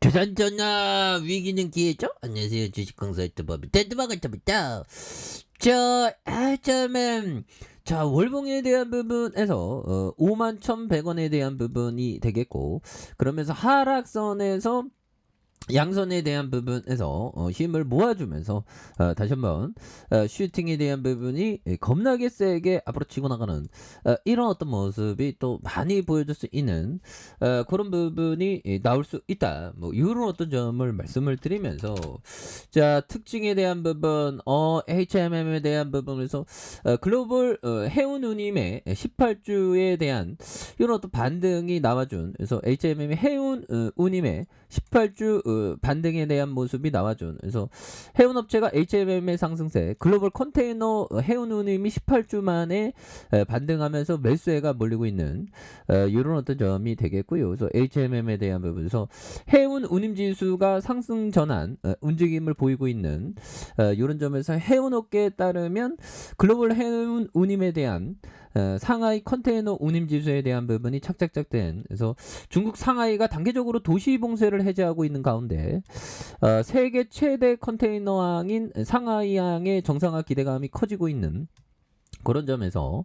조선 전화 위기는 기회죠? 안녕하세요. 주식강사 유튜버비 데드마가입니다. 자, 월봉에 대한 부분에서 51,100원에 대한 부분이 되겠고, 그러면서 하락선에서 양선에 대한 부분에서 힘을 모아주면서 다시 한번 슈팅에 대한 부분이 겁나게 세게 앞으로 치고 나가는 이런 어떤 모습이 또 많이 보여줄 수 있는 그런 부분이 나올 수 있다. 뭐 이런 어떤 점을 말씀을 드리면서 자, 특징에 대한 부분, HMM에 대한 부분에서 글로벌 해운우님의 18주에 대한 이런 어떤 반등이 나와준, 그래서 HMM의 해운우님의 18주 반등에 대한 모습이 나와준, 그래서 해운업체가 HMM의 상승세, 글로벌 컨테이너 해운운임이 18주 만에 반등하면서 매수세가 몰리고 있는 이런 어떤 점이 되겠고요. 그래서 HMM에 대한 부분에서 해운운임지수가 상승 전환 움직임을 보이고 있는 이런 점에서 해운업계에 따르면 글로벌 해운운임에 대한 상하이 컨테이너 운임지수에 대한 부분이 착착착된, 그래서 중국 상하이가 단계적으로 도시 봉쇄를 해제하고 있는 가운데 세계 최대 컨테이너항인 상하이항의 정상화 기대감이 커지고 있는 그런 점에서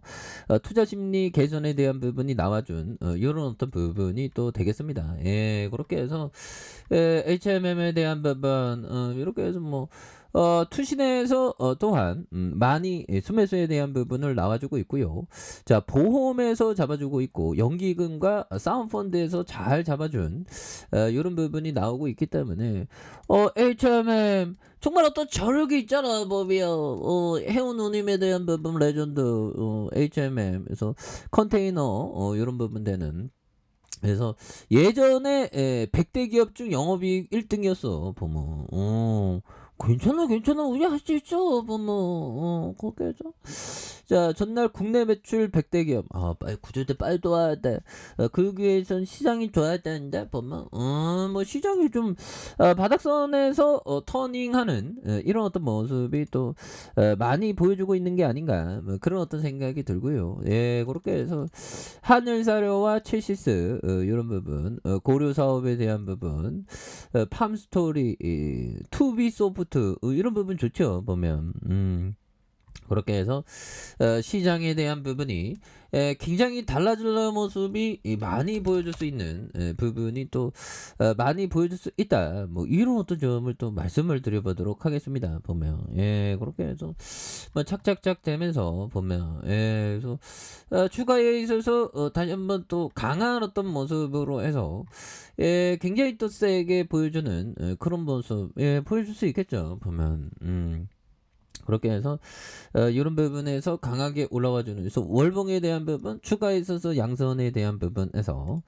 투자 심리 개선에 대한 부분이 나와준 이런 어떤 부분이 또 되겠습니다. 예, 그렇게 해서 HMM에 대한 부분 이렇게 해서 뭐 투신에서 또한 많이 수매수에 대한 부분을 나와주고 있고요. 자, 보험에서 잡아주고 있고 연기금과 사운펀드에서 잘 잡아준 이런 부분이 나오고 있기 때문에 HMM 정말 어떤 저력이 있잖아, 법이요. 해운운임에 대한 부분 레전드 HMM에서 컨테이너 이런 부분 되는, 그래서 예전에 100대 기업 중 영업이익 1등이었어 보면. 괜찮아 우리 할 수 있어 보면. 그렇게 해서 자, 전날 국내 매출 100대 기업, 빨리 구조대 빨리 도와야 돼. 그러기 위해선 시장이 좋아야 되는데 보면 뭐 시장이 좀 바닥선에서 터닝하는 이런 어떤 모습이 또 많이 보여주고 있는 게 아닌가, 뭐 그런 어떤 생각이 들고요. 예, 그렇게 해서 하늘사료와 첼시스 이런 부분, 고려 사업에 대한 부분, 팜스토리, 투비 소프트 이런 부분 좋죠 보면. 그렇게 해서 시장에 대한 부분이 굉장히 달라질 모습이 많이 보여줄 수 있는 부분이 또 많이 보여줄 수 있다. 뭐 이런 어떤 점을 또 말씀을 드려보도록 하겠습니다. 보면 예, 그렇게 해서 뭐 착착착 되면서 보면 예, 그래서 추가에 있어서 다시 한번 또 강한 어떤 모습으로 해서 예, 굉장히 또 세게 보여주는 그런 모습 예, 보여줄 수 있겠죠 보면. 그렇게 해서 이런 부분에서 강하게 올라와주는, 그래서 월봉에 대한 부분, 추가에 있어서 양선에 대한 부분에서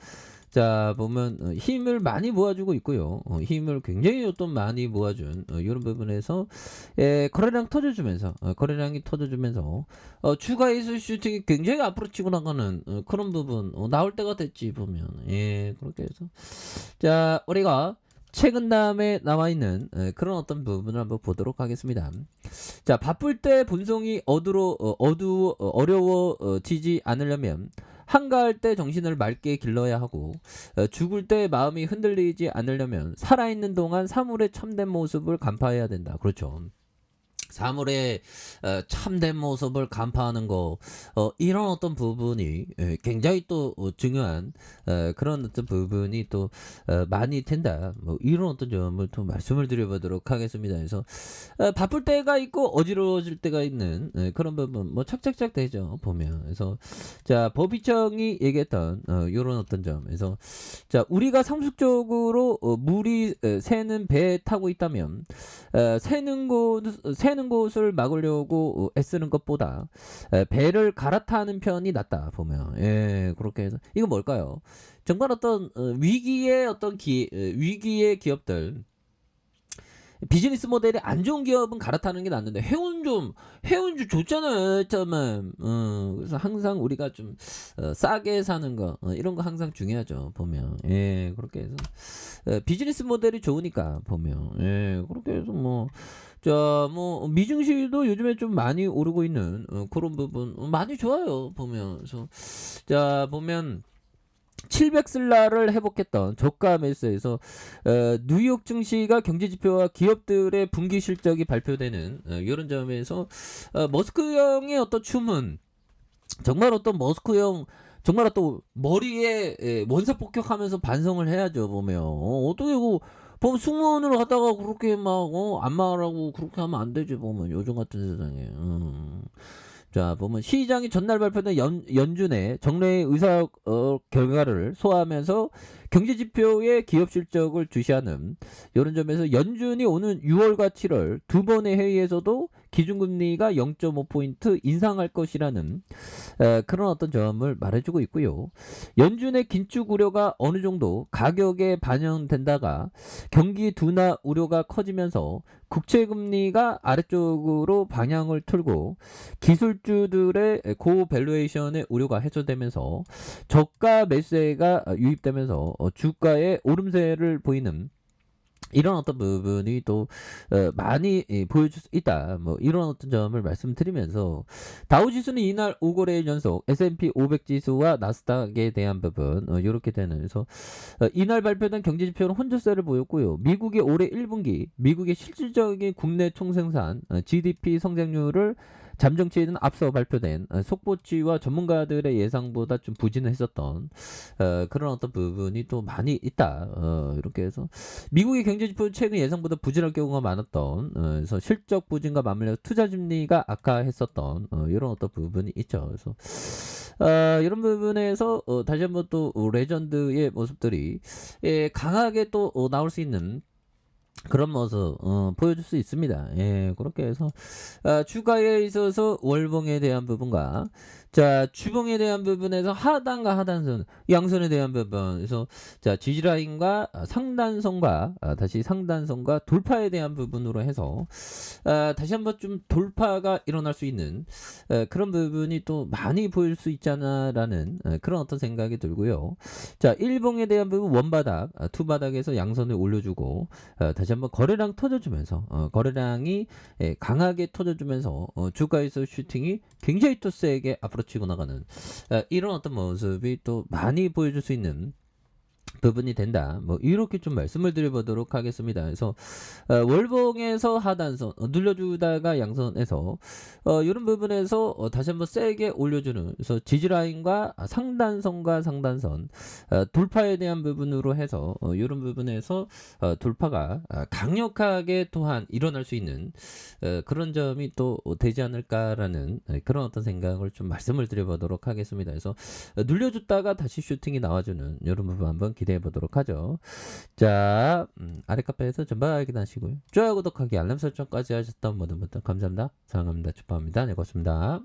자 보면 힘을 많이 모아주고 있고요. 힘을 굉장히 어떤 많이 모아준 이런 부분에서 거래량 터져주면서 거래량이 터져주면서 추가에 있을 슈팅이 굉장히 앞으로 치고 나가는 그런 부분 나올 때가 됐지 보면. 예, 그렇게 해서 자, 우리가 최근 다음에 나와 있는 그런 어떤 부분을 한번 보도록 하겠습니다. 자, 바쁠 때 본성이 어려워지지 않으려면 한가할 때 정신을 맑게 길러야 하고, 죽을 때 마음이 흔들리지 않으려면 살아있는 동안 사물의 참된 모습을 간파해야 된다. 그렇죠. 사물의 참된 모습을 간파하는 거, 이런 어떤 부분이 굉장히 또 중요한 그런 어떤 부분이 또 많이 된다. 뭐 이런 어떤 점을 또 말씀을 드려보도록 하겠습니다. 그래서 바쁠 때가 있고 어지러워질 때가 있는 그런 부분 뭐 착착착 되죠 보면. 그래서 자, 법이청이 얘기했던 이런 어떤 점, 그래서 자, 우리가 상식적으로 물이 새는 배에 타고 있다면 새는 곳을 막으려고 애쓰는 것보다 배를 갈아타는 편이 낫다 보면. 예, 그렇게 해서 이거 뭘까요? 정말 어떤 위기의 어떤 위기의 기업들, 비즈니스 모델이 안 좋은 기업은 갈아타는 게 낫는데 해운 좀 좋잖아요 잠깐. 그래서 항상 우리가 좀 싸게 사는 거 이런 거 항상 중요하죠 보면. 예, 그렇게 해서 비즈니스 모델이 좋으니까 보면. 예, 그렇게 해서 뭐 자, 뭐 미증시도 요즘에 좀 많이 오르고 있는 그런 부분 많이 좋아요 보면. 그래서 자 보면 700슬라를 회복했던 저가 매수에서 뉴욕 증시가 경제 지표와 기업들의 분기 실적이 발표되는 이런 점에서 머스크 형의 어떤 춤은 정말 어떤 머스크 형 정말 또 머리에 원사 폭격하면서 반성을 해야죠 보면. 어떻게 보면 승무원으로 하다가 그렇게 막 안 말하고 그렇게 하면 안 되지 보면 요즘 같은 세상에. 자 보면 시장이 전날 발표된 연준의 정례 의사 결과를 소화하면서 경제지표의 기업 실적을 주시하는 이런 점에서 연준이 오는 6월과 7월 두 번의 회의에서도 기준금리가 0.5포인트 인상할 것이라는 그런 어떤 점을 말해주고 있고요. 연준의 긴축 우려가 어느 정도 가격에 반영된다가 경기 둔화 우려가 커지면서 국채금리가 아래쪽으로 방향을 틀고 기술주들의 고밸류에이션의 우려가 해소되면서 저가 매수세가 유입되면서 주가의 오름세를 보이는 이런 어떤 부분이 또 많이 보여줄 수 있다. 뭐 이런 어떤 점을 말씀드리면서 다우지수는 이날 5거래일 연속 S&P 500 지수와 나스닥에 대한 부분 이렇게 되는 그래서 이날 발표된 경제지표는 혼조세를 보였고요. 미국의 올해 1분기 미국의 실질적인 국내 총생산 GDP 성장률을 잠정치에는 앞서 발표된 속보치와 전문가들의 예상보다 좀 부진했었던 그런 어떤 부분이 또 많이 있다. 이렇게 해서 미국의 경제지표 최근 예상보다 부진할 경우가 많았던 그래서 실적 부진과 맞물려 투자 심리가 악화했었던 이런 어떤 부분이 있죠. 그래서 이런 부분에서 다시 한번 또 레전드의 모습들이 강하게 또 나올 수 있는 그런 모습 보여줄 수 있습니다. 예, 그렇게 해서 주가에 있어서 월봉에 대한 부분과 자 주봉에 대한 부분에서 하단과 하단선 양선에 대한 부분 그래서 자 지지라인과 상단선과 다시 상단선과 돌파에 대한 부분으로 해서 다시 한번 좀 돌파가 일어날 수 있는 그런 부분이 또 많이 보일 수 있잖아라는 그런 어떤 생각이 들고요. 자 일봉에 대한 부분 원바닥 투바닥에서 양선을 올려주고 다시 한번 거래량 터져주면서 거래량이 강하게 터져주면서 주가에서 슈팅이 굉장히 또 세게 앞으로 치고 나가는 이런 어떤 모습이 또 많이 보여줄 수 있는 부분이 된다. 뭐 이렇게 좀 말씀을 드려보도록 하겠습니다. 그래서 월봉에서 하단선 눌려주다가 양선에서 이런 부분에서 다시 한번 세게 올려주는 그래서 지지라인과 상단선과 상단선 돌파에 대한 부분으로 해서 이런 부분에서 돌파가 강력하게 또한 일어날 수 있는 그런 점이 또 되지 않을까라는 그런 어떤 생각을 좀 말씀을 드려보도록 하겠습니다. 그래서 눌려줬다가 다시 슈팅이 나와주는 이런 부분 한번 기대해 보도록 하죠. 자, 아래 카페에서 전방 확인하시고요. 좋아요, 구독하기, 알람 설정까지 하셨던 모든 분들 감사합니다. 사랑합니다. 축하합니다. 네, 고맙습니다.